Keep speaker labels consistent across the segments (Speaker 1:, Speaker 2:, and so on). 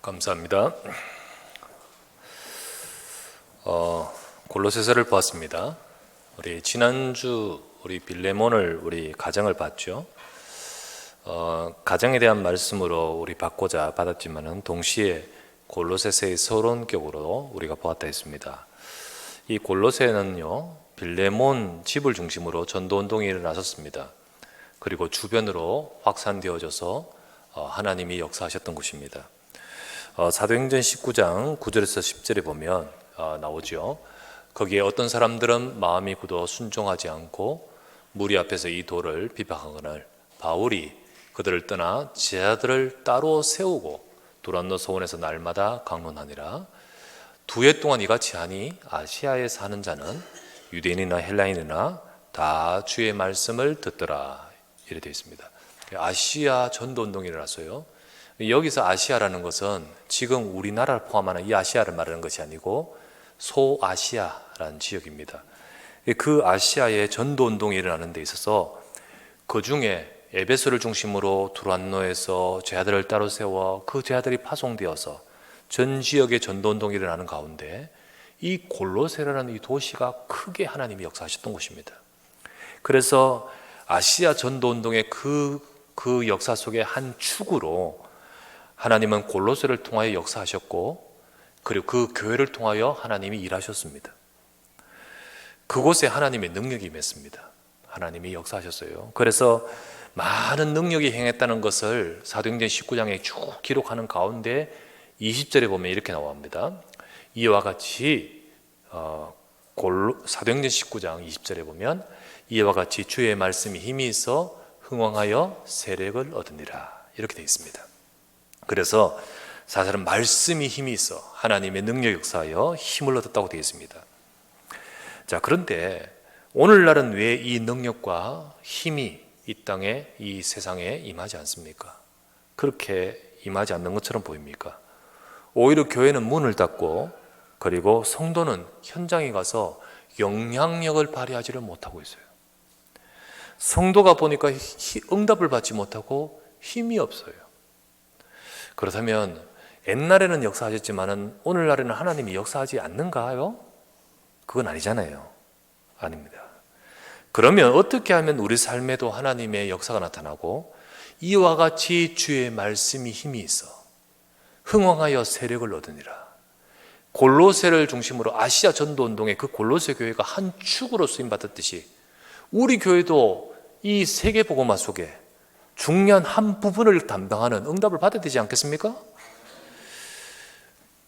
Speaker 1: 감사합니다. 골로새서를 보았습니다. 우리 지난주 우리 빌레몬을 우리 가정을 봤죠. 가정에 대한 말씀으로 우리 받았지만은 동시에 골로새서의 서론격으로 우리가 보았다 했습니다. 이 골로새는요, 빌레몬 집을 중심으로 전도 운동이 일어났었습니다. 그리고 주변으로 확산되어져서 하나님이 역사하셨던 곳입니다. 사도행전 19장 9절에서 10절에 보면 나오죠. 거기에 어떤 사람들은 마음이 굳어 순종하지 않고 무리 앞에서 이 도를 비박하거늘 바울이 그들을 떠나 제자들을 따로 세우고 두란노 소원에서 날마다 강론하니라. 2해 동안 이같이 하니 아시아에 사는 자는 유대인이나 헬라인이나 다 주의 말씀을 듣더라. 이래 되어 있습니다. 아시아 전도운동이 일어났어요. 여기서 아시아라는 것은 지금 우리나라를 포함하는 이 아시아를 말하는 것이 아니고 소아시아라는 지역입니다. 그 아시아의 전도운동이 일어나는 데 있어서 그 중에 에베소를 중심으로 두란노에서 제자들을 따로 세워 그 제자들이 파송되어서 전 지역의 전도운동이 일어나는 가운데 이 골로새라는 이 도시가 크게 하나님이 역사하셨던 곳입니다. 그래서 아시아 전도운동의 그 역사 속의 한 축으로 하나님은 골로새를 통하여 역사하셨고, 그리고 그 교회를 통하여 하나님이 일하셨습니다. 그곳에 하나님의 능력이 임했습니다. 하나님이 역사하셨어요. 그래서 많은 능력이 행했다는 것을 사도행전 19장에 쭉 기록하는 가운데 20절에 보면 이렇게 나옵니다. 이와 같이 사도행전 19장 20절에 보면 이와 같이 주의 말씀이 힘이 있어 흥왕하여 세력을 얻으니라, 이렇게 되어 있습니다. 그래서 사실은 말씀이 힘이 있어 하나님의 능력 역사하여 힘을 얻었다고 되어 있습니다. 자, 그런데 오늘날은 왜 이 능력과 힘이 이 땅에, 이 세상에 임하지 않습니까? 그렇게 임하지 않는 것처럼 보입니까? 오히려 교회는 문을 닫고, 그리고 성도는 현장에 가서 영향력을 발휘하지를 못하고 있어요. 성도가 보니까 응답을 받지 못하고 힘이 없어요. 그렇다면 옛날에는 역사하셨지만 오늘날에는 하나님이 역사하지 않는가요? 그건 아니잖아요. 아닙니다. 그러면 어떻게 하면 우리 삶에도 하나님의 역사가 나타나고 이와 같이 주의 말씀이 힘이 있어 흥왕하여 세력을 얻으니라. 골로새를 중심으로 아시아 전도운동의 그 골로새 교회가 한 축으로 쓰임받았듯이 우리 교회도 이 세계복음화 속에 중요한 한 부분을 담당하는 응답을 받아야 되지 않겠습니까?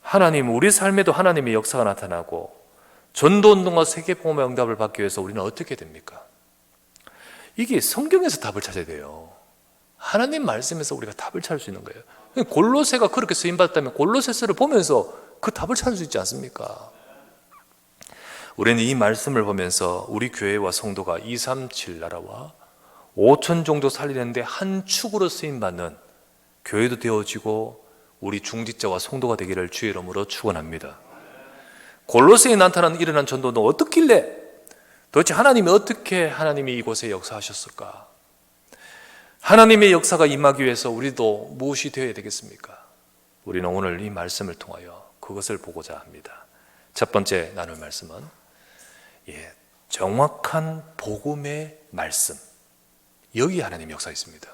Speaker 1: 하나님, 우리 삶에도 하나님의 역사가 나타나고 전도운동과 세계복음의 응답을 받기 위해서 우리는 어떻게 됩니까? 이게 성경에서 답을 찾아야 돼요. 하나님 말씀에서 우리가 답을 찾을 수 있는 거예요. 골로새가 그렇게 쓰임받았다면 골로새서를 보면서 그 답을 찾을 수 있지 않습니까? 우리는 이 말씀을 보면서 우리 교회와 성도가 237 나라와 5천 종족 살리는데 한 축으로 쓰임받는 교회도 되어지고 우리 중직자와 성도가 되기를 주의 이름으로 축원합니다. 골로새에 일어난 전도는 어떻길래, 도대체 하나님이 이곳에 역사하셨을까? 하나님의 역사가 임하기 위해서 우리도 무엇이 되어야 되겠습니까? 우리는 오늘 이 말씀을 통하여 그것을 보고자 합니다. 첫 번째 나눌 말씀은 정확한 복음의 말씀, 여기 하나님의 역사가 있습니다.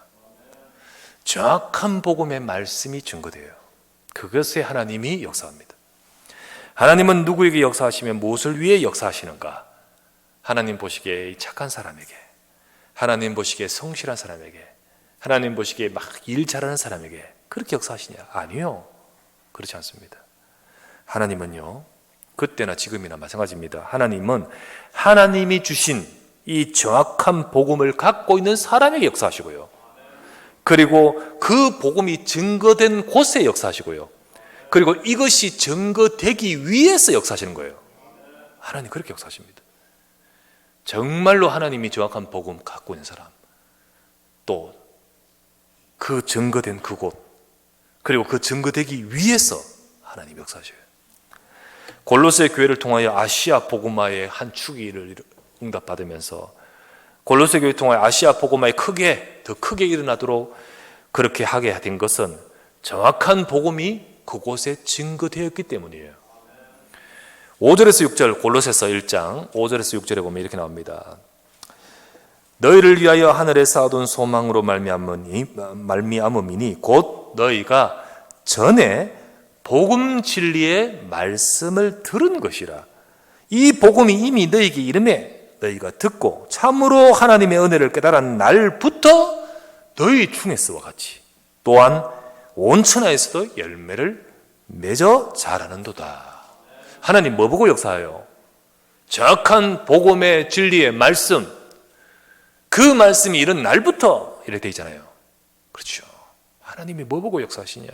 Speaker 1: 정확한 복음의 말씀이 증거돼요. 그것에 하나님이 역사합니다. 하나님은 누구에게 역사하시면 무엇을 위해 역사하시는가? 하나님 보시기에 착한 사람에게, 하나님 보시기에 성실한 사람에게, 하나님 보시기에 막 일 잘하는 사람에게 그렇게 역사하시냐? 아니요, 그렇지 않습니다. 하나님은요, 그때나 지금이나 마찬가지입니다. 하나님은 하나님이 주신 이 정확한 복음을 갖고 있는 사람에게 역사하시고요, 그리고 그 복음이 증거된 곳에 역사하시고요, 그리고 이것이 증거되기 위해서 역사하시는 거예요. 하나님 그렇게 역사하십니다. 정말로 하나님이 정확한 복음 갖고 있는 사람, 또 그 증거된 그곳, 그리고 그 증거되기 위해서 하나님이 역사하셔요. 골로새 교회를 통하여 아시아 복음화의 한 축을 응답받으면서 골로새 교회를 통하여 아시아 복음화에 더 크게 일어나도록 그렇게 하게 된 것은 정확한 복음이 그곳에 증거되었기 때문이에요. 5절에서 6절, 골로새서 1장 5절에서 6절에 보면 이렇게 나옵니다. 너희를 위하여 하늘에 쌓아둔 소망으로 말미암음이니 곧 너희가 전에 복음 진리의 말씀을 들은 것이라. 이 복음이 이미 너희에게 이름에 너희가 듣고 참으로 하나님의 은혜를 깨달은 날부터 너희 중에서와 같이 또한 온 천하에서도 열매를 맺어 자라는도다. 하나님 뭐 보고 역사해요? 정확한 복음의 진리의 말씀, 그 말씀이 이런 날부터 이렇게 되어 있잖아요. 그렇죠. 하나님이 뭐 보고 역사하시냐?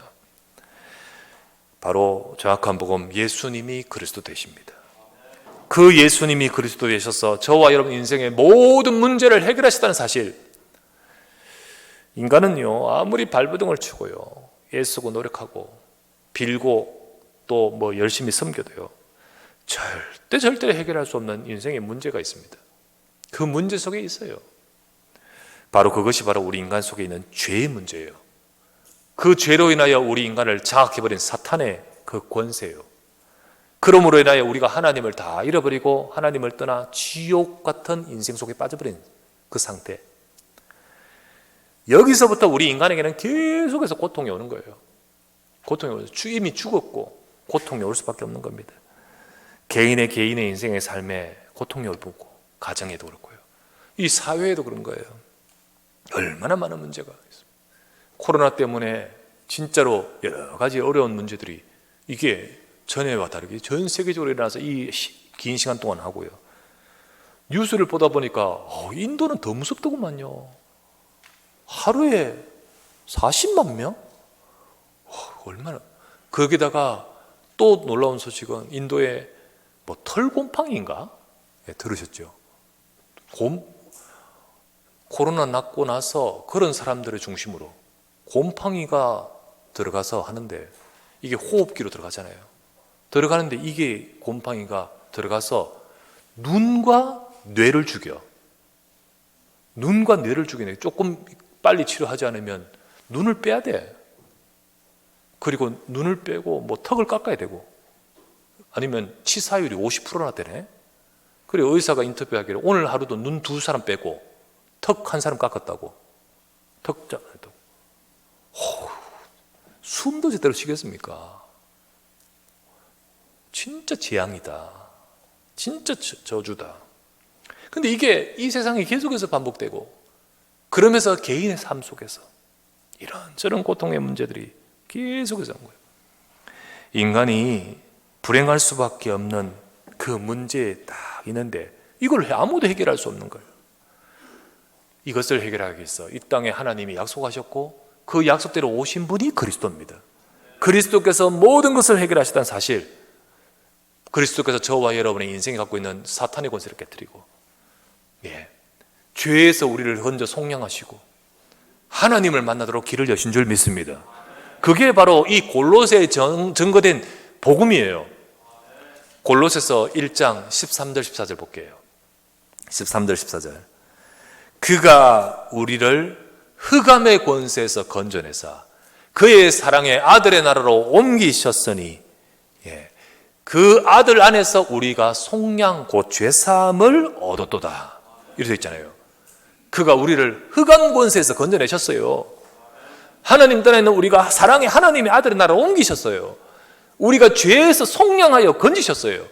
Speaker 1: 바로 정확한 복음, 예수님이 그리스도 되십니다. 그 예수님이 그리스도 되셔서 저와 여러분 인생의 모든 문제를 해결하셨다는 사실. 인간은요, 아무리 발버둥을 치고요, 애쓰고 노력하고 빌고 또 뭐 열심히 섬겨도요, 절대 해결할 수 없는 인생의 문제가 있습니다. 그 문제 속에 있어요. 바로 그것이 바로 우리 인간 속에 있는 죄의 문제예요. 그 죄로 인하여 우리 인간을 장악해버린 사탄의 그 권세예요. 그러므로 인하여 우리가 하나님을 다 잃어버리고 하나님을 떠나 지옥 같은 인생 속에 빠져버린 그 상태. 여기서부터 우리 인간에게는 계속해서 고통이 오는 거예요. 고통이 오죠. 이미 죽었고 고통이 올 수밖에 없는 겁니다. 개인의 인생의 삶에 고통이 올 거고, 가정에도 그렇고요. 이 사회에도 그런 거예요. 얼마나 많은 문제가 있습니다. 코로나 때문에 진짜로 여러 가지 어려운 문제들이 이게 전에와 다르게 전 세계적으로 일어나서 이 긴 시간 동안 하고요. 뉴스를 보다 보니까 인도는 더 무섭더구만요. 하루에 40만 명? 얼마나. 거기다가 또 놀라운 소식은 인도에 뭐 털곰팡이인가? 네, 들으셨죠? 코로나 났고 나서 그런 사람들을 중심으로 곰팡이가 들어가서 하는데, 이게 호흡기로 들어가잖아요. 들어가는데 이게 곰팡이가 들어가서 눈과 뇌를 죽여. 눈과 뇌를 죽이네. 조금 빨리 치료하지 않으면 눈을 빼야 돼. 그리고 눈을 빼고 뭐 턱을 깎아야 되고, 아니면 치사율이 50%나 되네. 그래 의사가 인터뷰하기를 오늘 하루도 눈 2사람 빼고 턱 1사람 깎았다고. 턱 잘랐다고. 숨도 제대로 쉬겠습니까? 진짜 재앙이다. 진짜 저주다. 근데 이게 이 세상에 계속해서 반복되고, 그러면서 개인의 삶 속에서 이런저런 고통의 문제들이 계속해서 한 거예요. 인간이 불행할 수밖에 없는 그 문제에 딱 있는데 이걸 아무도 해결할 수 없는 거예요. 이것을 해결하기 위해서 이 땅에 하나님이 약속하셨고 그 약속대로 오신 분이 그리스도입니다. 그리스도께서 모든 것을 해결하셨다는 사실, 그리스도께서 저와 여러분의 인생이 갖고 있는 사탄의 권세를 깨뜨리고, 죄에서 우리를 건져 속량하시고 하나님을 만나도록 길을 여신 줄 믿습니다. 그게 바로 이 골로새에 증거된 복음이에요. 골로새서 1장 13절 14절 볼게요. 13절 14절. 그가 우리를 흑암의 권세에서 건져내사 그의 사랑의 아들의 나라로 옮기셨으니, 그 아들 안에서 우리가 속량 곧 죄사함을 얻었도다. 이렇게 되어 있잖아요. 그가 우리를 흑암 권세에서 건져내셨어요. 하나님 딴에 있는 우리가 사랑의 하나님의 아들의 나라로 옮기셨어요. 우리가 죄에서 속량하여 건지셨어요.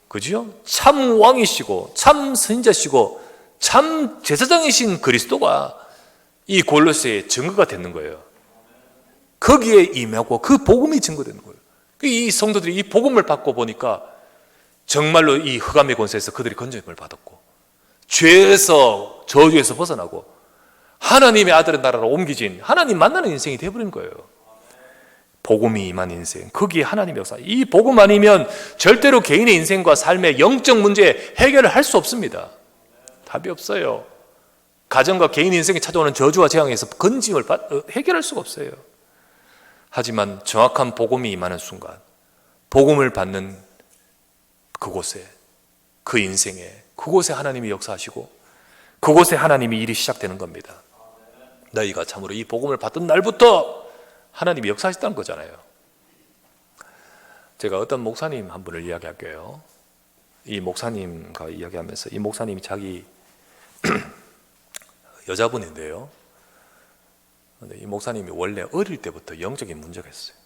Speaker 1: 그죠? 참 왕이시고 참 선지자시고 참 제사장이신 그리스도가 이 골로새의 증거가 되는 거예요. 거기에 임하고 그 복음이 증거되는 거예요. 이 성도들이 이 복음을 받고 보니까 정말로 이 흑암의 권세에서 그들이 건져짐을 받았고, 죄에서 저주에서 벗어나고 하나님의 아들의 나라로 옮기진, 하나님 만나는 인생이 되어버린 거예요. 복음이 임한 인생, 거기에 하나님의 역사. 이 복음 아니면 절대로 개인의 인생과 삶의 영적 문제 해결을 할 수 없습니다. 답이 없어요. 가정과 개인 인생에 찾아오는 저주와 재앙에서 건짐을 해결할 수가 없어요. 하지만 정확한 복음이 임하는 순간, 복음을 받는 그곳에, 그 인생에, 그곳에 하나님이 역사하시고 그곳에 하나님이 일이 시작되는 겁니다. 너희가 참으로 이 복음을 받던 날부터 하나님이 역사하셨다는 거잖아요. 제가 어떤 목사님 한 분을 이야기할게요. 이 목사님과 이야기하면서 이 목사님이 자기 여자분인데요. 근데 이 목사님이 원래 어릴 때부터 영적인 문제가 있어요.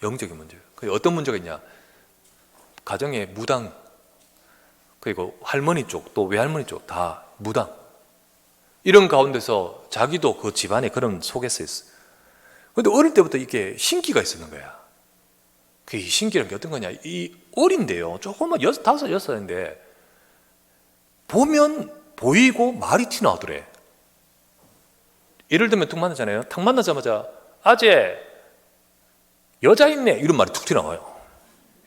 Speaker 1: 영적인 문제. 어떤 문제가 있냐? 가정에 무당, 그리고 할머니 쪽, 또 외할머니 쪽 다 무당. 이런 가운데서 자기도 그 집안에 그런 속에 서 있어요. 근데 어릴 때부터 이게 신기가 있었는 거야. 그 신기라는 게 어떤 거냐? 이 어린데요. 조금만 5살인데 보면 보이고 말이 튀어나오더래. 예를 들면 툭 만나잖아요. 탁 만나자마자 아재 여자 있네 이런 말이 툭 튀어나와요.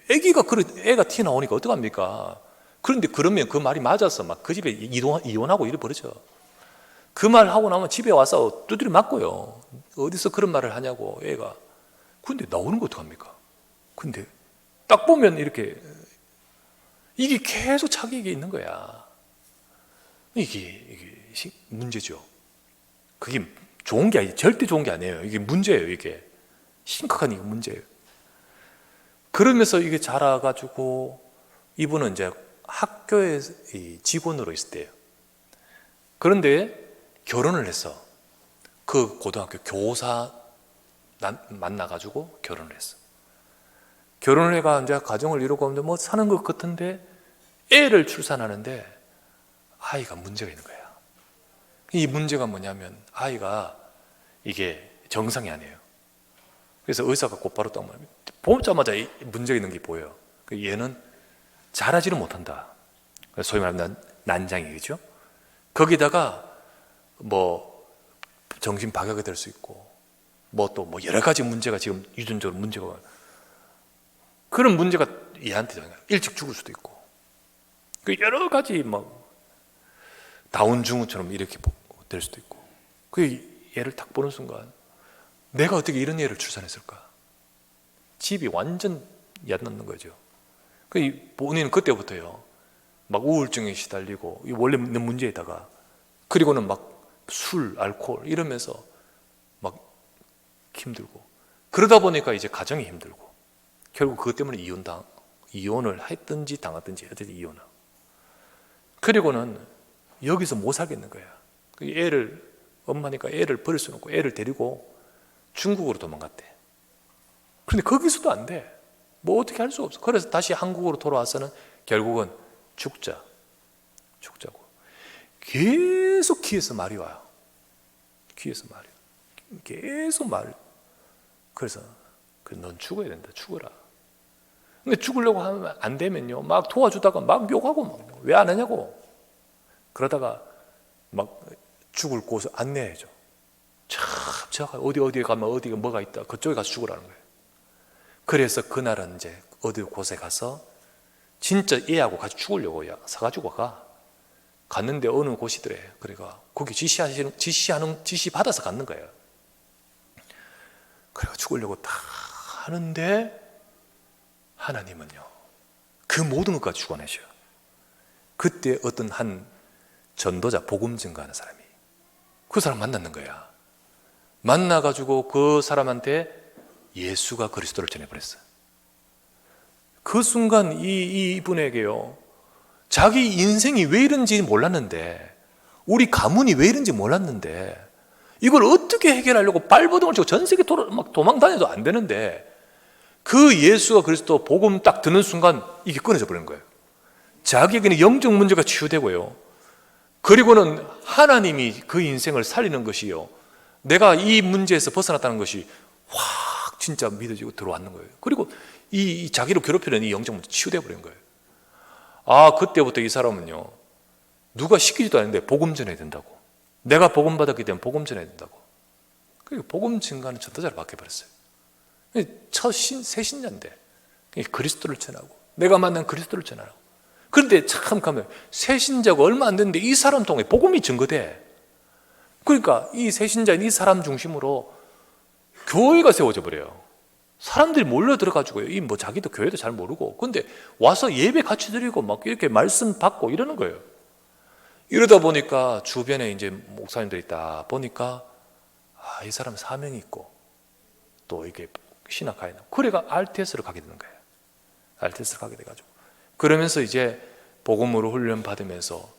Speaker 1: 애가 튀어나오니까 어떡합니까? 그런데 그러면 그 말이 맞아서 막 그 집에 이혼하고 이래 버리죠. 그 말 하고 나면 집에 와서 두드려 맞고요. 어디서 그런 말을 하냐고 애가. 근데 나오는 거 어떡합니까? 근데 딱 보면 이렇게 이게 계속 자기에게 있는 거야. 이게 문제죠. 그게 좋은 게 절대 좋은 게 아니에요. 이게 문제예요. 이게 심각한 이게 문제예요. 그러면서 이게 자라가지고 이분은 이제 학교에 직원으로 있을 때예요. 그런데 결혼을 했어. 그 고등학교 교사 만나가지고 결혼을 했어. 결혼을 해가 이제 가정을 이루고 있는데 뭐 사는 것 같은데 애를 출산하는데 아이가 문제가 있는 거야. 이 문제가 뭐냐면 아이가 이게 정상이 아니에요. 그래서 의사가 곧바로 딱 말합니다. 보자마자 문제가 있는 게 보여요. 얘는 자라지를 못한다. 소위 말하면 난장이겠죠. 거기다가 뭐 정신 박약이 될 수 있고 뭐 또 뭐 여러 가지 문제가 지금 유전적으로 문제가 그런 문제가 얘한테 일찍 죽을 수도 있고 여러 가지 막 다운 증후처럼 이렇게 될 수도 있고 그 얘를 딱 보는 순간 내가 어떻게 이런 애를 출산했을까? 집이 완전 얕는 거죠. 본인은 그때부터요 막 우울증에 시달리고 원래 있는 문제에다가 그리고는 막 술, 알코올 이러면서 막 힘들고 그러다 보니까 이제 가정이 힘들고 결국 그것 때문에 이혼을 했든지 당했든지 어쨌든 이혼하고 그리고는 여기서 못 살겠는 거야. 엄마니까 애를 버릴 수는 없고 애를 데리고 중국으로 도망갔대. 그런데 거기서도 안 돼. 뭐 어떻게 할 수 없어. 그래서 다시 한국으로 돌아와서는 결국은 죽자고 계속 귀에서 말이 와요. 귀에서 말이 계속 말. 그래서 넌 죽어야 된다. 죽어라. 근데 죽으려고 하면 안 되면요 막 도와주다가 막 욕하고 왜 안 하냐고. 그러다가 막 죽을 곳을 안내해줘. 참 어디에 가면 어디가 뭐가 있다. 그쪽에 가서 죽으라는 거예요. 그래서 그날은 이제 어디 곳에 가서 진짜 얘하고 같이 죽으려고 사가지고 갔는데 어느 곳이더래. 그러니까 거기 지시 받아서 갔는 거예요. 그래가 죽으려고 다 하는데 하나님은요 그 모든 것까지 죽어내셔요. 그때 어떤 한 전도자 복음 증거하는 사람이 그 사람 만났는 거야. 만나가지고 그 사람한테 예수가 그리스도를 전해버렸어요. 그 순간 이분에게요 자기 인생이 왜 이런지 몰랐는데 우리 가문이 왜 이런지 몰랐는데 이걸 어떻게 해결하려고 발버둥을 치고 전 세계 막 도망 다녀도 안 되는데 그 예수가 그리스도 복음 딱 듣는 순간 이게 끊어져 버리는 거예요. 자기에게는 영적 문제가 치유되고요 그리고는 하나님이 그 인생을 살리는 것이요 내가 이 문제에서 벗어났다는 것이 확 진짜 믿어지고 들어왔는 거예요. 그리고 이 자기를 괴롭히는 이 영적 문제 치유되어 버린 거예요. 그때부터 이 사람은요 누가 시키지도 않는데 복음 전해야 된다고. 내가 복음 받았기 때문에 복음 전해야 된다고. 그리고 복음 증거하는 전도자를 바뀌어버렸어요. 새 신자인데 그리스도를 전하고 내가 만난 그리스도를 전하고. 그런데 참 가면 새 신자가 얼마 안 됐는데 이 사람 통해 복음이 증거돼. 그러니까 이 새 신자인 이 사람 중심으로 교회가 세워져 버려요. 사람들이 몰려 들어가지고요. 자기도 교회도 잘 모르고. 근데 와서 예배 같이 드리고 막 이렇게 말씀 받고 이러는 거예요. 이러다 보니까 주변에 이제 목사님들이 있다 보니까 이 사람 사명이 있고 또 이게 신학하에 그래가 RTS를 가게 되는 거예요. RTS를 가게 돼가지고 그러면서 이제 복음으로 훈련 받으면서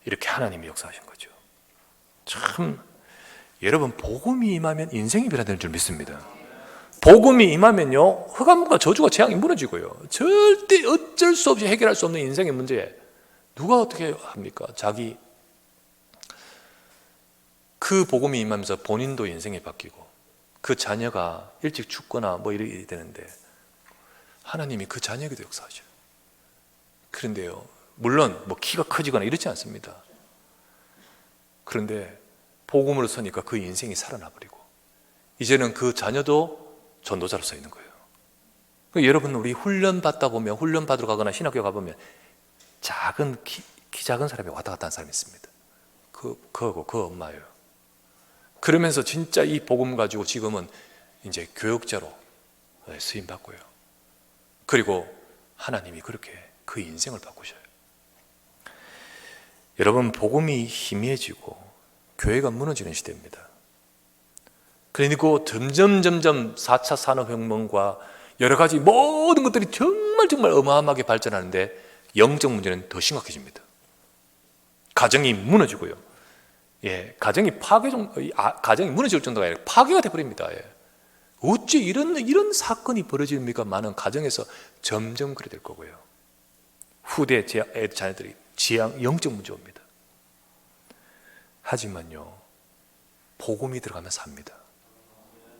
Speaker 1: 이렇게 하나님이 역사하신 거죠. 참 여러분, 복음이 임하면 인생이 변화되는 줄 믿습니다. 복음이 임하면요, 흑암과 저주가 재앙이 무너지고요, 절대 어쩔 수 없이 해결할 수 없는 인생의 문제에 누가 어떻게 합니까? 자기 그 복음이 임하면서 본인도 인생이 바뀌고 그 자녀가 일찍 죽거나 뭐 이래야 되는데 하나님이 그 자녀에게도 역사하셔요. 그런데요, 물론 뭐 키가 커지거나 이렇지 않습니다. 그런데 복음으로 서니까 그 인생이 살아나버리고 이제는 그 자녀도 전도자로 서 있는 거예요. 여러분, 우리 훈련 받다 보면, 훈련 받으러 가거나 신학교 가보면 작은 키 작은 사람이 왔다 갔다 하는 사람이 있습니다. 그하고 그 엄마예요. 그러면서 진짜 이 복음 가지고 지금은 이제 교역자로 쓰임 받고요. 그리고 하나님이 그렇게 그 인생을 바꾸셔요. 여러분, 복음이 희미해지고 교회가 무너지는 시대입니다. 그리고 점점 4차 산업혁명과 여러 가지 모든 것들이 정말 어마어마하게 발전하는데 영적 문제는 더 심각해집니다. 가정이 무너지고요. 가정이 가정이 무너질 정도가 아니라 파괴가 되어버립니다. 어찌 이런 사건이 벌어집니까? 많은 가정에서 점점 그래 될 거고요. 후대 자녀들이 영적 문제 옵니다. 하지만요, 복음이 들어가면 삽니다.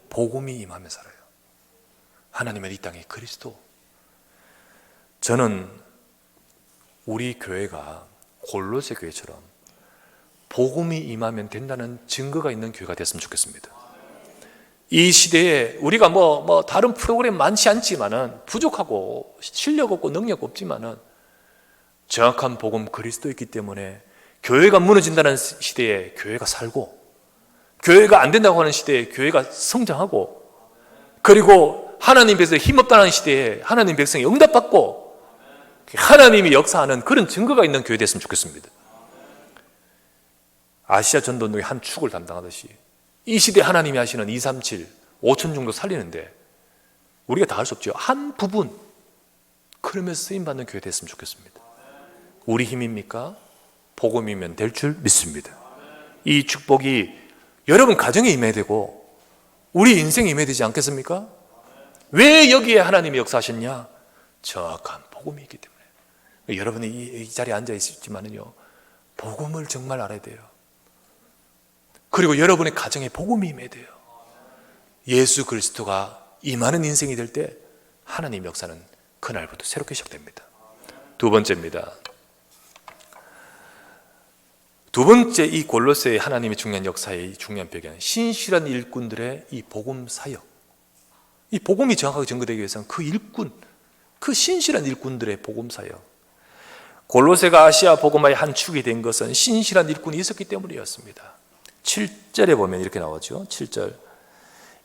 Speaker 1: 복음이 임하면 살아요. 하나님의 이 땅에 그리스도. 저는 우리 교회가 골로새 교회처럼 복음이 임하면 된다는 증거가 있는 교회가 됐으면 좋겠습니다. 이 시대에 우리가 다른 프로그램 많지 않지만은, 부족하고 실력 없고 능력 없지만은 정확한 복음 그리스도 있기 때문에 교회가 무너진다는 시대에 교회가 살고, 교회가 안 된다고 하는 시대에 교회가 성장하고, 그리고 하나님 백성이 힘없다는 시대에 하나님 백성이 응답받고 하나님이 역사하는 그런 증거가 있는 교회 됐으면 좋겠습니다. 아시아 전도운동의 한 축을 담당하듯이 이 시대에 하나님이 하시는 237, 5천 정도 살리는데 우리가 다 할 수 없죠. 한 부분 그러면서 쓰임받는 교회 됐으면 좋겠습니다. 우리 힘입니까? 복음이면 될 줄 믿습니다. 이 축복이 여러분 가정에 임해야 되고 우리 인생에 임해야 되지 않겠습니까? 왜 여기에 하나님이 역사하셨냐? 정확한 복음이 있기 때문에. 여러분이 이 자리에 앉아 있지만은요, 복음을 정말 알아야 돼요. 그리고 여러분의 가정에 복음이 임해야 돼요. 예수 그리스도가 임하는 인생이 될 때 하나님 역사는 그날부터 새롭게 시작됩니다. 두 번째입니다. 두 번째, 이 골로새의 하나님의 중요한 역사의 중요한 배경, 신실한 일꾼들의 이 복음 사역. 이 복음이 정확하게 전거되기 위해서는 그 일꾼, 그 신실한 일꾼들의 복음 사역. 골로새가 아시아 복음화의 한 축이 된 것은 신실한 일꾼이 있었기 때문이었습니다. 7절에 보면 이렇게 나오죠. 7절.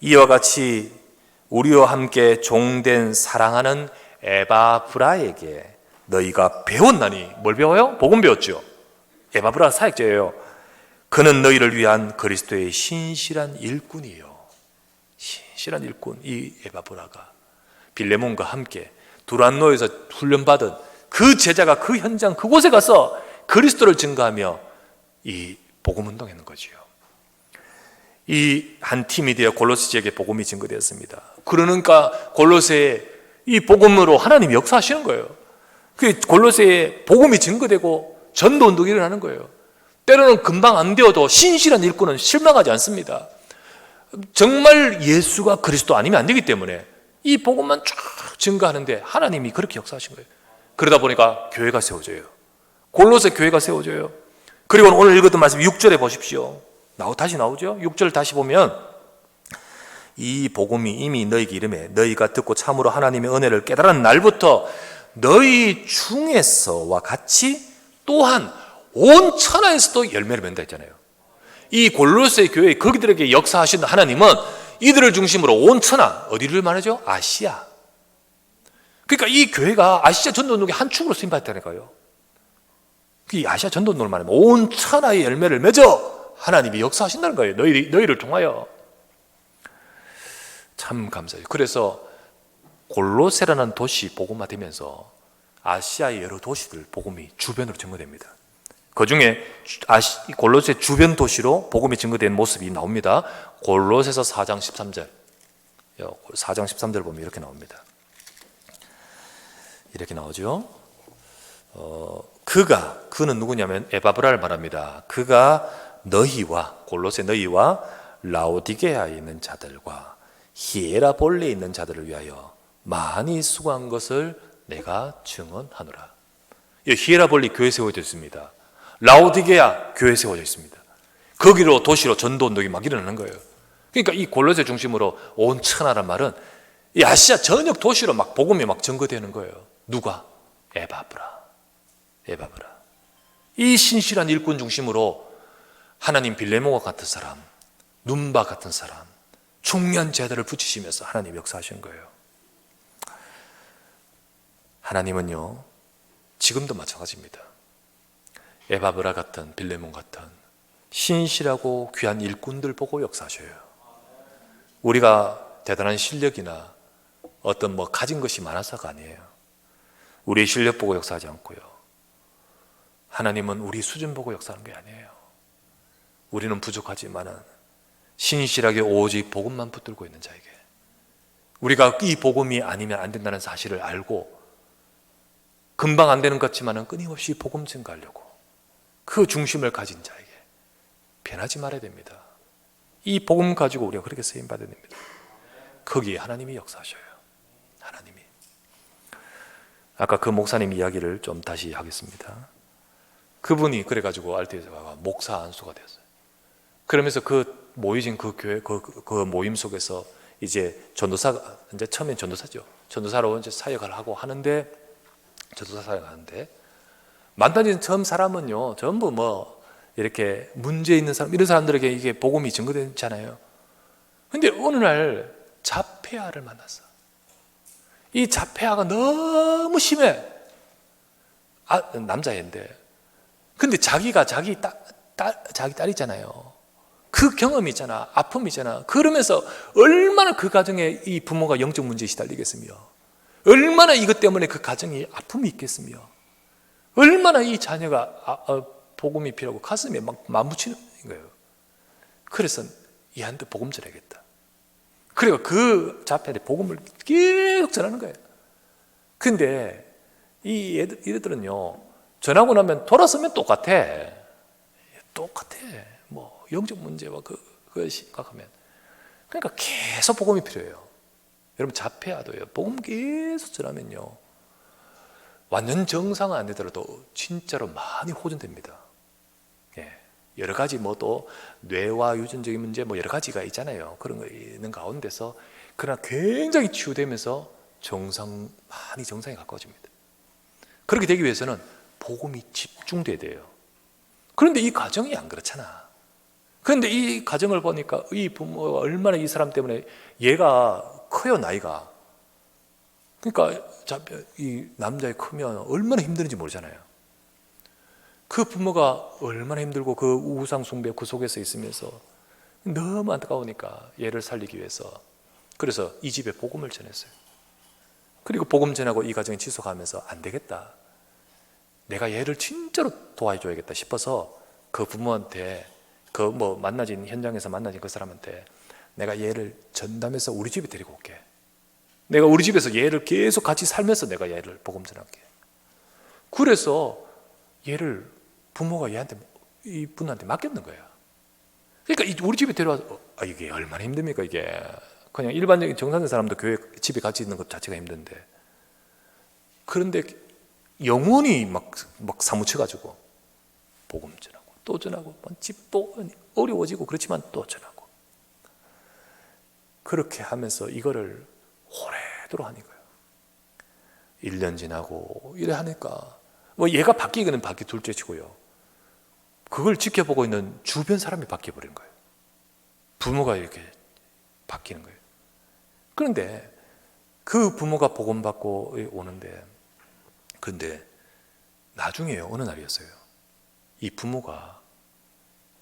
Speaker 1: 이와 같이 우리와 함께 종된 사랑하는 에바브라에게 너희가 배웠나니. 뭘 배워요? 복음 배웠죠. 에바브라 사역자예요. 그는 너희를 위한 그리스도의 신실한 일꾼이요. 신실한 일꾼. 이 에바브라가 빌레몬과 함께 두란노에서 훈련받은 그 제자가 그 현장 그곳에 가서 그리스도를 증거하며 이 복음 운동했는 거지요. 이 한 팀이 되어 골로새 지역에 복음이 증거되었습니다. 그러니까 골로새에 이 복음으로 하나님이 역사하시는 거예요. 그 골로새에 복음이 증거되고 전도 운동이 일어나는 거예요. 때로는 금방 안 되어도 신실한 일꾼은 실망하지 않습니다. 정말 예수가 그리스도 아니면 안 되기 때문에 이 복음만 쫙 증거하는데 하나님이 그렇게 역사하신 거예요. 그러다 보니까 교회가 세워져요. 골로새 교회가 세워져요. 그리고 오늘 읽었던 말씀 6절에 보십시오. 다시 나오죠. 6절 다시 보면 이 복음이 이미 너희에게 이르매 너희가 듣고 참으로 하나님의 은혜를 깨달은 날부터 너희 중에서와 같이 또한 온 천하에서도 열매를 맺는다 했잖아요. 이 골로새 교회 거기들에게 역사하신 하나님은 이들을 중심으로 온 천하, 어디를 말하죠? 아시아. 그러니까 이 교회가 아시아 전도운동의 한 축으로 쓰임받았다니까요. 이 아시아 전도운동을 말하면 온 천하의 열매를 맺어 하나님이 역사하신다는 거예요. 너희를 통하여. 참 감사해요. 그래서 골로새라는 도시 복음화되면서 아시아의 여러 도시들 복음이 주변으로 증거됩니다. 그 중에 골로새 주변 도시로 복음이 증거된 모습이 나옵니다. 골로새서 4장 13절 4장 13절 보면 이렇게 나옵니다. 이렇게 나오죠. 그는 누구냐면 에바브라를 말합니다. 그가 골로새 너희와 라오디게아에 있는 자들과 히에라볼레에 있는 자들을 위하여 많이 수고한 것을 내가 증언하노라. 히에라볼레 교회 세워져 있습니다. 라오디게아 교회 세워져 있습니다. 거기로 도시로 전도 운동이 막 일어나는 거예요. 그러니까 이 골로새 중심으로 온 천하란 말은 이 아시아 전역 도시로 막 복음이 막 증거되는 거예요. 누가? 에바브라. 이 신실한 일꾼 중심으로 하나님 빌레몬과 같은 사람, 눈바 같은 사람, 중요한 제자들을 붙이시면서 하나님 역사하신 거예요. 하나님은요, 지금도 마찬가지입니다. 에바브라 같은, 빌레몬 같은 신실하고 귀한 일꾼들 보고 역사하셔요. 우리가 대단한 실력이나 어떤 가진 것이 많아서가 아니에요. 우리의 실력 보고 역사하지 않고요. 하나님은 우리 수준 보고 역사하는 게 아니에요. 우리는 부족하지만은 신실하게 오직 복음만 붙들고 있는 자에게, 우리가 이 복음이 아니면 안 된다는 사실을 알고 금방 안 되는 것 같지만은 끊임없이 복음 증가하려고 그 중심을 가진 자에게 변하지 말아야 됩니다. 이 복음 가지고 우리가 그렇게 쓰임 받아야 됩니다. 거기에 하나님이 역사하셔요. 하나님이. 아까 그 목사님 이야기를 좀 다시 하겠습니다. 그분이 그래가지고 알테에서 목사 안수가 됐어요. 그러면서 그 모이진 그 교회 그 모임 속에서 이제 전도사가, 이제 처음엔 전도사죠. 전도사로 이제 사역을 하고 하는데, 전도사 사역하는데 만나진 처음 사람은요 전부 이렇게 문제 있는 사람, 이런 사람들에게 이게 복음이 증거되잖아요. 근데 어느 날 자폐아를 만났어. 이 자폐아가 너무 심해. 남자애인데. 근데 자기가 자기 딸이잖아요. 그 경험이 있잖아. 아픔이 있잖아. 그러면서 얼마나 그 가정에 이 부모가 영적 문제에 시달리겠으며, 얼마나 이것 때문에 그 가정이 아픔이 있겠으며, 얼마나 이 자녀가 복음이 필요하고 가슴에 막 맞붙이는 거예요. 그래서 얘한테 복음 전해야겠다. 그리고 그 자폐한테 복음을 계속 전하는 거예요. 근데 이 얘들은요 전하고 나면 돌아서면 똑같아. 영적 문제와 그거 심각하면. 그러니까 계속 복음이 필요해요. 여러분 자폐아도요, 복음 계속 전하면요 완전 정상은 안 되더라도 진짜로 많이 호전됩니다. 여러 가지 또 뇌와 유전적인 문제 여러 가지가 있잖아요. 그런 거 있는 가운데서 그러나 굉장히 치유되면서 많이 정상에 가까워집니다. 그렇게 되기 위해서는 복음이 집중돼야 돼요. 그런데 이 가정이 안 그렇잖아. 그런데 이 가정을 보니까 이 부모가 얼마나 이 사람 때문에, 얘가 커요, 나이가. 그러니까 이 남자애 크면 얼마나 힘드는지 모르잖아요. 그 부모가 얼마나 힘들고 그 우상 숭배 그 속에서 있으면서 너무 안타까우니까 얘를 살리기 위해서, 그래서 이 집에 복음을 전했어요. 그리고 복음 전하고 이 가정이 지속하면서 안 되겠다, 내가 얘를 진짜로 도와줘야겠다 싶어서 그 부모한테 만나진 현장에서 만나진 그 사람한테 내가 얘를 전담해서 우리 집에 데리고 올게. 내가 우리 집에서 얘를 계속 같이 살면서 내가 얘를 복음 전할게. 그래서 얘를 부모가 이 분한테 맡겼는 거야. 그러니까 우리 집에 데려와서 이게 얼마나 힘듭니까? 이게 그냥 일반적인 정상적인 사람도 교회 집에 같이 있는 것 자체가 힘든데, 그런데 영원히 막 사무쳐가지고 복음 전하고 또 전하고, 집도 어려워지고 그렇지만 또 전하고, 그렇게 하면서 이거를 오래도록 하는 거예요. 1년 지나고 이래 하니까 얘가 바뀌기는 바뀌 둘째치고요, 그걸 지켜보고 있는 주변 사람이 바뀌어버린 거예요. 부모가 이렇게 바뀌는 거예요. 그런데 그 부모가 복음 받고 오는데, 근데 나중에요, 어느 날이었어요, 이 부모가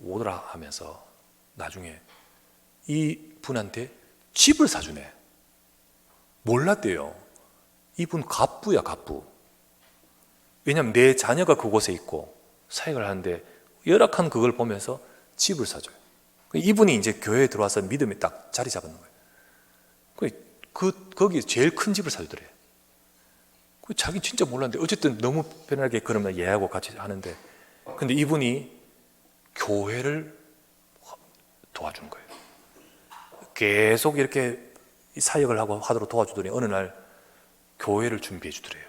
Speaker 1: 오더라 하면서 나중에 이 분한테 집을 사주네. 몰랐대요. 이분 갑부야, 갑부. 왜냐하면 내 자녀가 그곳에 있고 사역을 하는데 열악한 그걸 보면서 집을 사줘요. 이분이 이제 교회에 들어와서 믿음이 딱 자리 잡는 거예요. 거기 제일 큰 집을 사주더래. 자기 진짜 몰랐는데 어쨌든 너무 편하게 그러면 얘하고 같이 하는데, 근데 이분이 교회를 도와주는 거예요. 계속 이렇게 사역을 하도록 도와주더니 어느 날 교회를 준비해 주더래요.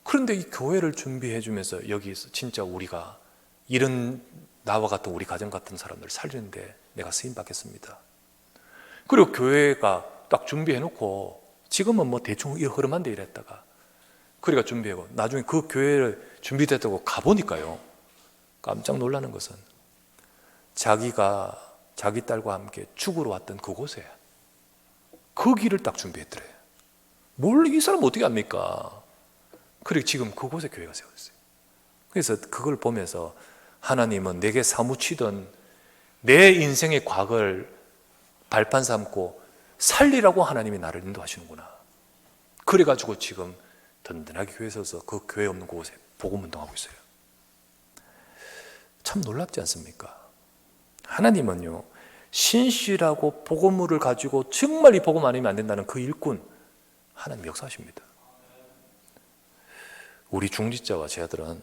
Speaker 1: 그런데 이 교회를 준비해 주면서 여기서 진짜 우리가 이런 나와 같은 우리 가정 같은 사람들을 살리는데 내가 쓰임 받겠습니다. 그리고 교회가 딱 준비해 놓고 지금은 뭐 대충 흐름한 데 이랬다가 그리가 준비하고 나중에 그 교회를 준비됐다고 가보니까요, 깜짝 놀라는 것은 자기가 자기 딸과 함께 죽으러 왔던 그곳에 그 길을 딱 준비했더래요. 뭘 이 사람 어떻게 합니까? 그리고 지금 그곳에 교회가 세워졌어요. 그래서 그걸 보면서 하나님은 내게 사무치던 내 인생의 과거를 발판 삼고 살리라고 하나님이 나를 인도하시는구나. 그래가지고 지금 든든하게 교회에 서서 그 교회 없는 곳에 복음 운동하고 있어요. 참 놀랍지 않습니까? 하나님은요, 신실하고 복음을 가지고 정말 이 복음 아니면 안 된다는 그 일꾼, 하나님 역사하십니다. 우리 중직자와 제 아들은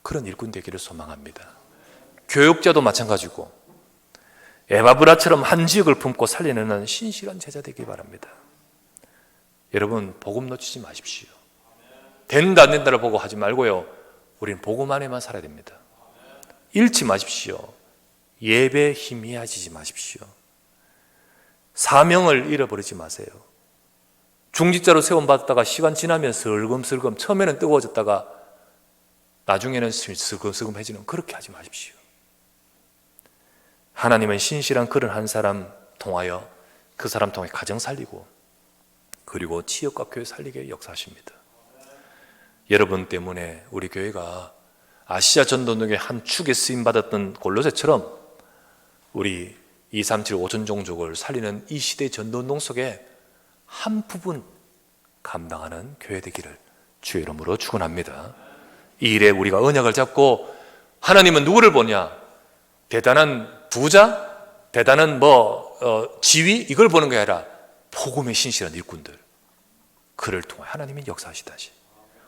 Speaker 1: 그런 일꾼 되기를 소망합니다. 교육자도 마찬가지고 에바브라처럼 한 지역을 품고 살려내는 신실한 제자 되기 바랍니다. 여러분, 복음 놓치지 마십시오. 된다 안 된다를 보고 하지 말고요, 우리는 복음 안에만 살아야 됩니다. 잃지 마십시오. 예배에 희미해지지 마십시오. 사명을 잃어버리지 마세요. 중직자로 세움받았다가 시간 지나면 슬금슬금 처음에는 뜨거워졌다가 나중에는 슬금슬금해지는, 그렇게 하지 마십시오. 하나님은 신실한 그런 한 사람 통하여 그 사람 통해 가정 살리고 그리고 지역과 교회 살리게 역사하십니다. 여러분 때문에 우리 교회가 아시아 전도운동의 한 축에 쓰임받았던 골로새처럼 우리 237 5천 종족을 살리는 이 시대의 전도운동 속에 한 부분 감당하는 교회 되기를 주의 이름으로 축원합니다. 이 일에 우리가 언약을 잡고, 하나님은 누구를 보냐? 대단한 부자, 대단한 지위, 이걸 보는 게 아니라 복음의 신실한 일꾼들, 그를 통해 하나님이 역사하시다시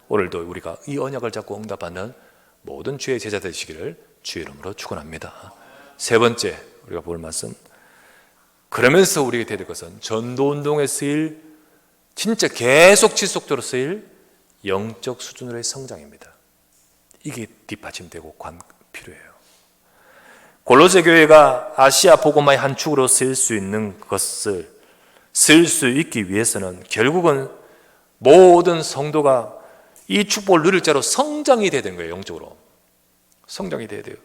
Speaker 1: 오늘도 우리가 이 언약을 잡고 응답하는 모든 주의 제자 되시기를 주의 이름으로 축원합니다. 세 번째 우리가 볼 말씀, 그러면서 우리에게 되는 것은 전도운동에 쓰일, 진짜 계속 지속적으로 쓰일 영적 수준으로의 성장입니다. 이게 뒷받침되고 필요해요. 골로새 교회가 아시아 복음화의 한 축으로 쓰일 수 있는 것을 쓸 수 있기 위해서는 결국은 모든 성도가 이 축복을 누릴 자로 성장이 돼야 되는 거예요. 영적으로 성장이 돼야 돼요.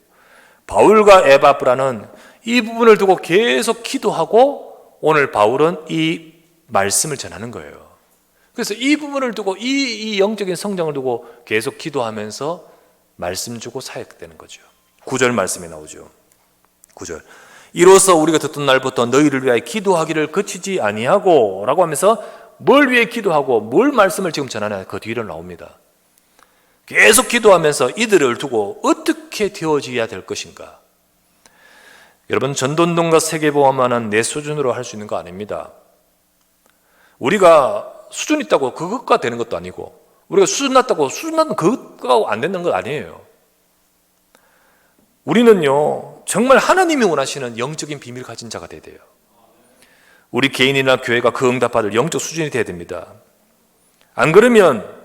Speaker 1: 바울과 에바브라는 이 부분을 두고 계속 기도하고 오늘 바울은 이 말씀을 전하는 거예요. 그래서 이 부분을 두고 이 영적인 성장을 두고 계속 기도하면서 말씀 주고 사역되는 거죠. 9절 말씀에 나오죠. 9절, 이로써 우리가 듣던 날부터 너희를 위하여 기도하기를 그치지 아니하고 라고 하면서 뭘 위해 기도하고 뭘 말씀을 지금 전하냐, 그 뒤를 나옵니다. 계속 기도하면서 이들을 두고 어떻게 되어져야 될 것인가. 여러분, 전도운동과 세계보험만은 내 수준으로 할 수 있는 거 아닙니다. 우리가 수준 있다고 그것과 되는 것도 아니고, 우리가 수준 낮다고 수준 낮은 그것과 안 되는 것 아니에요. 우리는요, 정말 하나님이 원하시는 영적인 비밀을 가진 자가 돼야 돼요. 우리 개인이나 교회가 그 응답받을 영적 수준이 돼야 됩니다. 안 그러면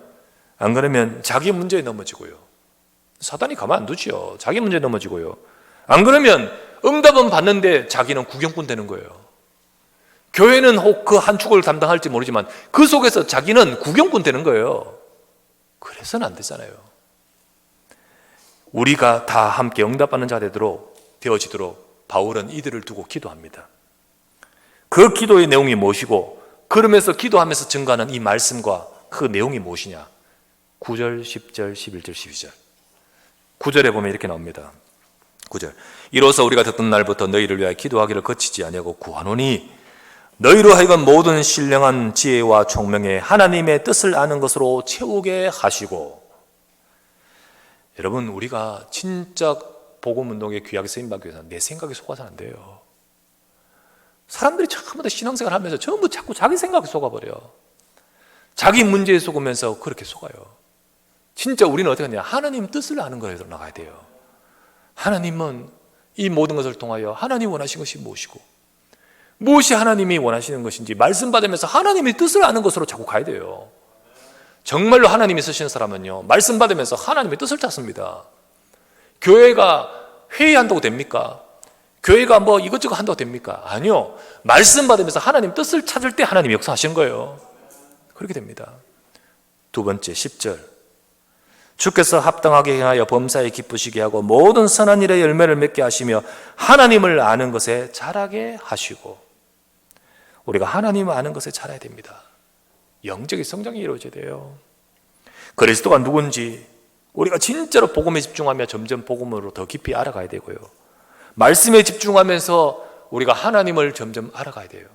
Speaker 1: 자기 문제에 넘어지고요, 사단이 가만 안 두지요. 자기 문제에 넘어지고요, 안 그러면 응답은 받는데 자기는 구경꾼 되는 거예요. 교회는 혹 그 한 축을 담당할지 모르지만 그 속에서 자기는 구경꾼 되는 거예요. 그래서는 안 되잖아요. 우리가 다 함께 응답받는 자 되어지도록 바울은 이들을 두고 기도합니다. 그 기도의 내용이 무엇이고, 그러면서 기도하면서 증가하는 이 말씀과 그 내용이 무엇이냐. 9절, 10절, 11절, 12절. 9절에 보면 이렇게 나옵니다. 9절. 이로써 우리가 듣던 날부터 너희를 위하여 기도하기를 거치지 아니하고 구하노니 너희로 하여금 모든 신령한 지혜와 총명에 하나님의 뜻을 아는 것으로 채우게 하시고. 여러분, 우리가 진짜 복음운동에 귀하게 쓰임받기 위해서는 내 생각에 속아서는 안 돼요. 사람들이 처음부터 신앙생활 하면서 전부 자꾸 자기 생각에 속아버려. 자기 문제에 속으면서 그렇게 속아요. 진짜 우리는 어떻게 하냐, 하나님 뜻을 아는 거에 나가야 돼요. 하나님은 이 모든 것을 통하여 하나님 원하시는 것이 무엇이고 무엇이 하나님이 원하시는 것인지 말씀 받으면서 하나님의 뜻을 아는 것으로 자꾸 가야 돼요. 정말로 하나님이 쓰시는 사람은요, 말씀 받으면서 하나님의 뜻을 찾습니다. 교회가 회의한다고 됩니까? 교회가 뭐 이것저것 한다고 됩니까? 아니요. 말씀 받으면서 하나님 뜻을 찾을 때 하나님이 역사하시는 거예요. 그렇게 됩니다. 두 번째 10절. 주께서 합당하게 행하여 범사에 기쁘시게 하고 모든 선한 일의 열매를 맺게 하시며 하나님을 아는 것에 자라게 하시고. 우리가 하나님을 아는 것에 자라야 됩니다. 영적인 성장이 이루어져야 돼요. 그리스도가 누군지 우리가 진짜로 복음에 집중하며 점점 복음으로 더 깊이 알아가야 되고요. 말씀에 집중하면서 우리가 하나님을 점점 알아가야 돼요.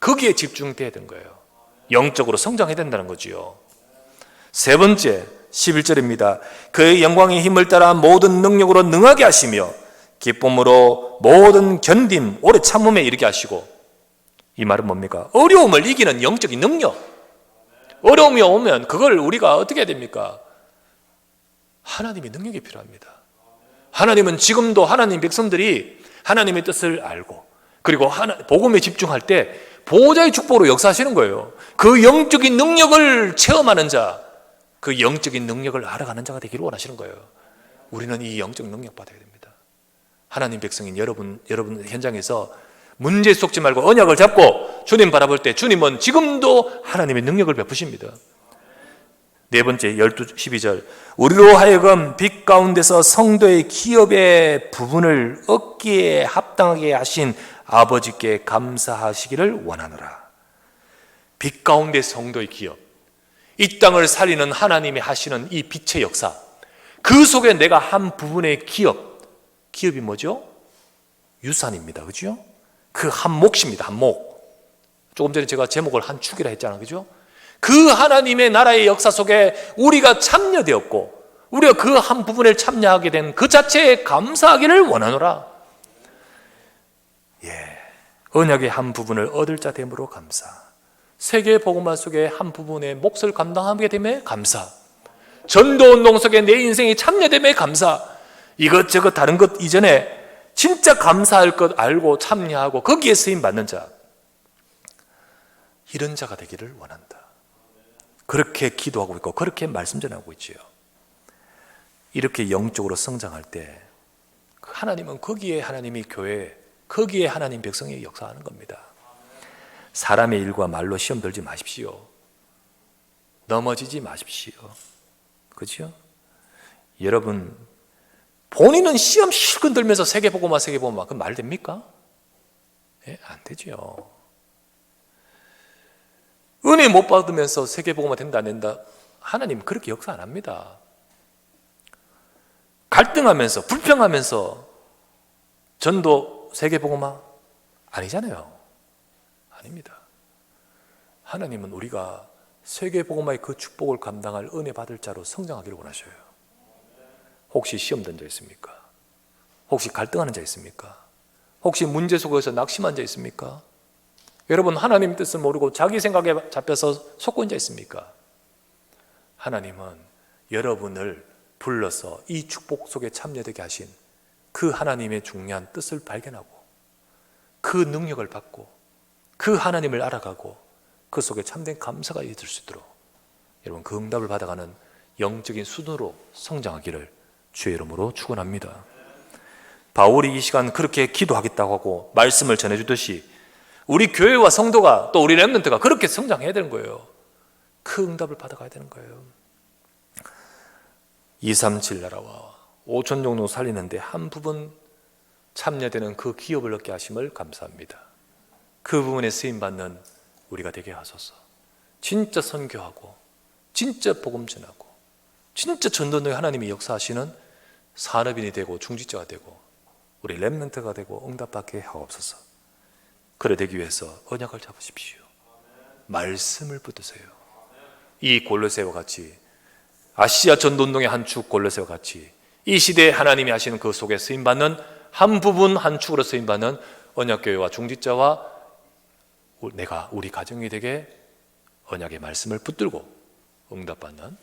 Speaker 1: 거기에 집중돼야 되는 거예요. 영적으로 성장해야 된다는 거지요. 세 번째 11절입니다. 그의 영광의 힘을 따라 모든 능력으로 능하게 하시며 기쁨으로 모든 견딤 오래 참음에 이르게 하시고. 이 말은 뭡니까? 어려움을 이기는 영적인 능력. 어려움이 오면 그걸 우리가 어떻게 해야 됩니까? 하나님의 능력이 필요합니다. 하나님은 지금도 하나님 백성들이 하나님의 뜻을 알고 그리고 복음에 집중할 때 보호자의 축복으로 역사하시는 거예요. 그 영적인 능력을 체험하는 자, 그 영적인 능력을 알아가는 자가 되기를 원하시는 거예요. 우리는 이 영적 능력 받아야 됩니다. 하나님 백성인 여러분 현장에서 문제에 속지 말고 언약을 잡고 주님 바라볼 때 주님은 지금도 하나님의 능력을 베푸십니다. 네 번째 12절. 우리로 하여금 빛 가운데서 성도의 기업의 부분을 얻기에 합당하게 하신 아버지께 감사하시기를 원하노라. 빛 가운데 성도의 기업, 이 땅을 살리는 하나님이 하시는 이 빛의 역사, 그 속에 내가 한 부분의 기업이 뭐죠? 유산입니다. 그죠? 그 한 몫입니다. 한 몫. 조금 전에 제가 제목을 한 축이라 했잖아요. 그죠? 그 하나님의 나라의 역사 속에 우리가 참여되었고 우리가 그 한 부분에 참여하게 된 그 자체에 감사하기를 원하노라. 언약의 한 부분을 얻을 자 됨으로 감사. 세계 복음화 속에 한 부분의 몫을 감당하게 됨에 감사. 전도운동 속에 내 인생이 참여됨에 감사. 이것저것 다른 것 이전에 진짜 감사할 것 알고 참여하고 거기에 쓰임받는 자, 이런 자가 되기를 원한다. 그렇게 기도하고 있고 그렇게 말씀 전하고 있지요. 이렇게 영적으로 성장할 때 하나님은 거기에 하나님이 교회, 거기에 하나님 백성이 역사하는 겁니다. 사람의 일과 말로 시험 들지 마십시오. 넘어지지 마십시오. 그렇죠? 여러분, 본인은 시험 실컷 들면서 세계복음화 그건 말 됩니까? 안 되죠. 은혜 못 받으면서 세계복음화 된다 안 된다, 하나님 그렇게 역사 안 합니다. 갈등하면서 불평하면서 전도 세계복음화 아니잖아요. 아닙니다. 하나님은 우리가 세계복음화의 그 축복을 감당할 은혜 받을 자로 성장하기를 원하셔요. 혹시 시험 든 자 있습니까? 혹시 갈등하는 자 있습니까? 혹시 문제 속에서 낙심한 자 있습니까? 여러분, 하나님 뜻을 모르고 자기 생각에 잡혀서 속고 있는 자 있습니까? 하나님은 여러분을 불러서 이 축복 속에 참여되게 하신 그 하나님의 중요한 뜻을 발견하고 그 능력을 받고 그 하나님을 알아가고 그 속에 참된 감사가 있을 수 있도록 여러분, 그 응답을 받아가는 영적인 수준으로 성장하기를 주의 이름으로 축원합니다. 바울이 이 시간 그렇게 기도하겠다고 하고 말씀을 전해주듯이 우리 교회와 성도가 또 우리 렘넌트가 그렇게 성장해야 되는 거예요. 그 응답을 받아가야 되는 거예요. 237 나라와 5천 종로 살리는데 한 부분 참여되는 그 기업을 얻게 하심을 감사합니다. 그 부분에 쓰임받는 우리가 되게 하소서. 진짜 선교하고 진짜 복음 전하고 진짜 전도는 하나님이 역사하시는 산업인이 되고 중직자가 되고 우리 렘넌트가 되고 응답받게 하옵소서. 그래 되기 위해서 언약을 잡으십시오. 말씀을 붙드세요. 이 골로새와 같이, 아시아 전도운동의 한 축 골로새와 같이 이 시대에 하나님이 하시는 그 속에 쓰임받는 한 부분 한 축으로 쓰임받는 언약교회와 중직자와 우리 가정이 되게 언약의 말씀을 붙들고 응답받는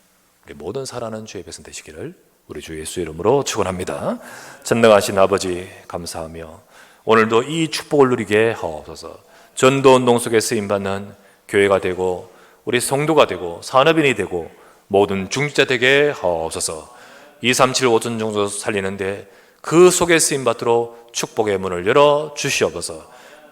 Speaker 1: 우리 모든 살아가는 주의 백성 되시기를 우리 주 예수 이름으로 축원합니다. 전능하신 아버지 감사하며 오늘도 이 축복을 누리게 하옵소서. 전도운동 속에 쓰임받는 교회가 되고 우리 성도가 되고 산업인이 되고 모든 중직자 되게 하옵소서. 237 오전 정도 살리는데 그 속에 쓰임받도록 축복의 문을 열어 주시옵소서.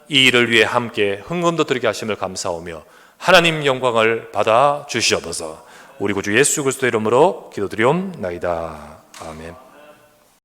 Speaker 1: 이 일을 위해 함께 흥금도 드리게 하심을 감사하며 하나님 영광을 받아 주시옵소서. 우리 구주 예수 그리스도 이름으로 기도드리옵나이다. 아멘.